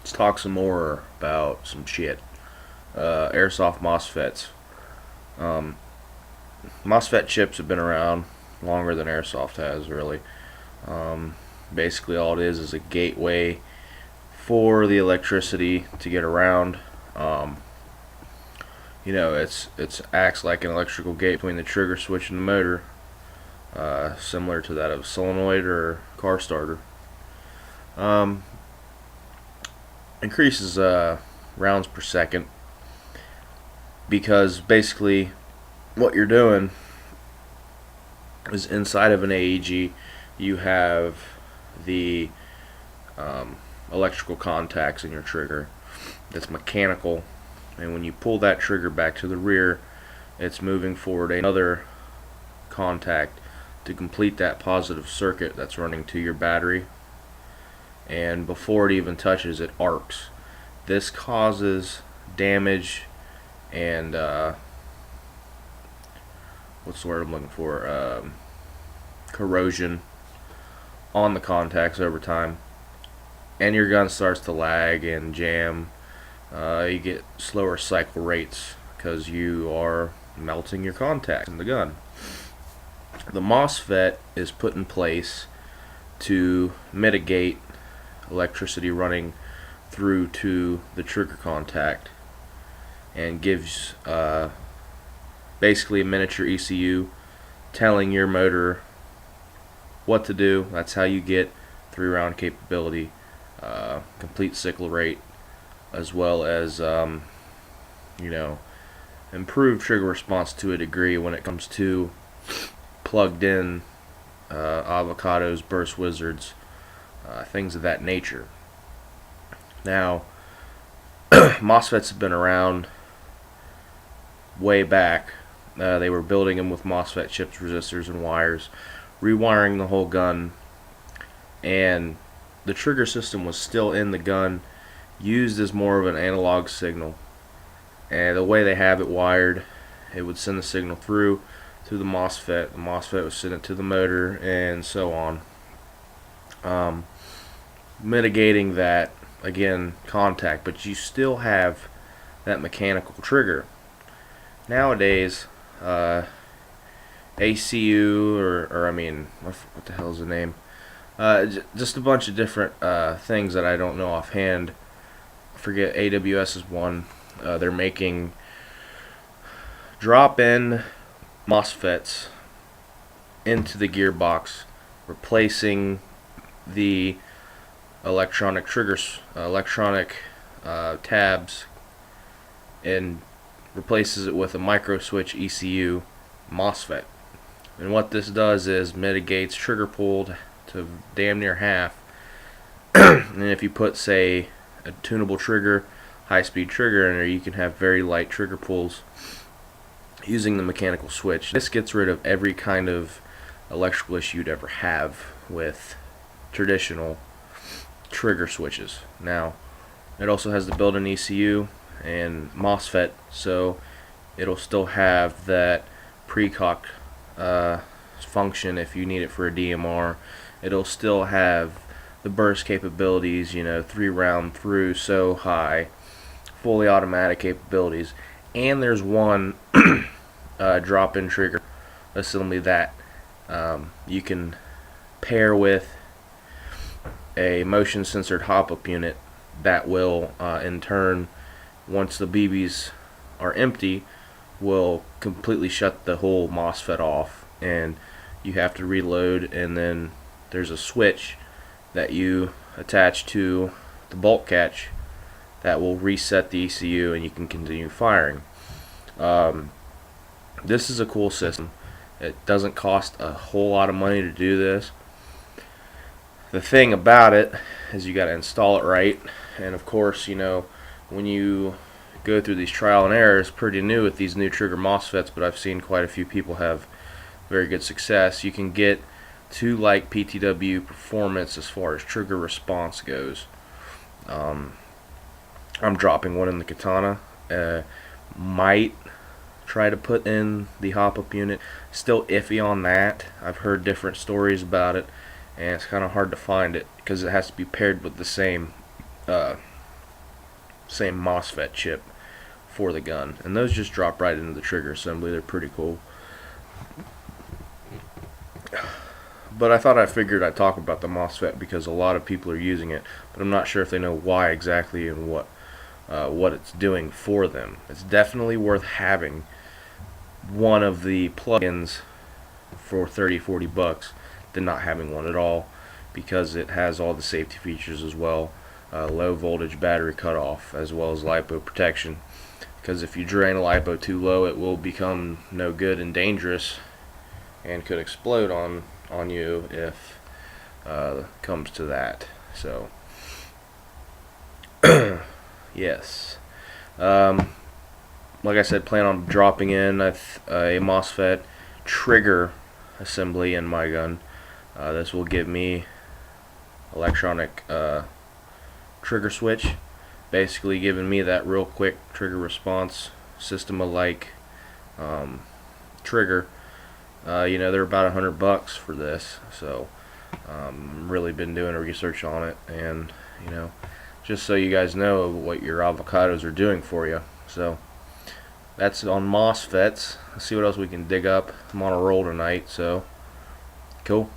Let's talk some more about some shit. Airsoft Mosfets. Um, Mosfet chips have been around longer than Airsoft has, really. Um, Basically, all it is a gateway for the electricity to get around. Um, it's acts like an electrical gate between the trigger switch and the motor, similar to that of a solenoid or car starter. Um, Increases rounds per second because basically what you're doing is inside of an AEG you have the um, electrical contacts in your trigger that's mechanical, and when you pull that trigger back to the rear, it's moving forward another contact to complete that positive circuit that's running to your battery, and before it even touches, it arcs. This causes damage and what's the word I'm looking for? Corrosion on the contacts over time, and your gun starts to lag and jam. You get slower cycle rates because you are melting your contacts in the gun. The MOSFET is put in place to mitigate electricity running through to the trigger contact and gives basically a miniature ECU telling your motor what to do. That's how you get 3-round capability, complete cycle rate, as well as improved trigger response to a degree when it comes to plugged in avocados, burst wizards, things of that nature. Now, MOSFETs have been around way back. They were building them with MOSFET chips, resistors, and wires, rewiring the whole gun, and the trigger system was still in the gun, used as more of an analog signal. And the way they have it wired, it would send the signal through to the MOSFET. The MOSFET would send it to the motor, and so on. Mitigating that, again, contact, but you still have that mechanical trigger. Nowadays, ACU, what the hell is the name? Just a bunch of different things that I don't know offhand. I forget, AWS is one. They're making drop-in MOSFETs into the gearbox, replacing the electronic triggers, electronic tabs, and replaces it with a micro switch ECU MOSFET. And what this does is mitigates trigger pull to damn near half. And if you put, say, a tunable trigger, high-speed trigger in there, you can have very light trigger pulls using the mechanical switch. This gets rid of every kind of electrical issue you'd ever have with traditional trigger switches. Now, it also has the built-in ECU and MOSFET, so it'll still have that precock function if you need it for a DMR. It'll still have the burst capabilities, 3-round through, so high, fully automatic capabilities, and there's one drop-in trigger assembly that you can pair with a motion censored hop-up unit that will in turn, once the BBs are empty, will completely shut the whole MOSFET off, and you have to reload, and then there's a switch that you attach to the bolt catch that will reset the ECU, and you can continue firing. This is a cool system. It doesn't cost a whole lot of money to do this. The thing about it is you got to install it right, and of course, when you go through these trial and errors, pretty new with these new trigger MOSFETs, but I've seen quite a few people have very good success. You can get to like PTW performance as far as trigger response goes. I'm dropping one in the Katana. Might try to put in the hop-up unit. Still iffy on that. I've heard different stories about it, and it's kind of hard to find it because it has to be paired with the same same Mosfet chip for the gun, and those just drop right into the trigger assembly. They're pretty cool. But I thought I figured I'd talk about the Mosfet because a lot of people are using it, but I'm not sure if they know why exactly and what it's doing for them. It's definitely worth having one of the plugins for 30-40 bucks than not having one at all, because it has all the safety features as well. Low voltage battery cutoff, as well as LiPo protection, because if you drain a LiPo too low, it will become no good and dangerous and could explode on you if comes to that. So yes, like I said, plan on dropping in a Mosfet trigger assembly in my gun. This will give me electronic trigger switch, basically giving me that real quick trigger response system alike trigger. They're about $100 for this, so really been doing research on it, and just so you guys know what your avocados are doing for you. So that's on Mosfets. Let's see what else we can dig up. I'm on a roll tonight, so cool.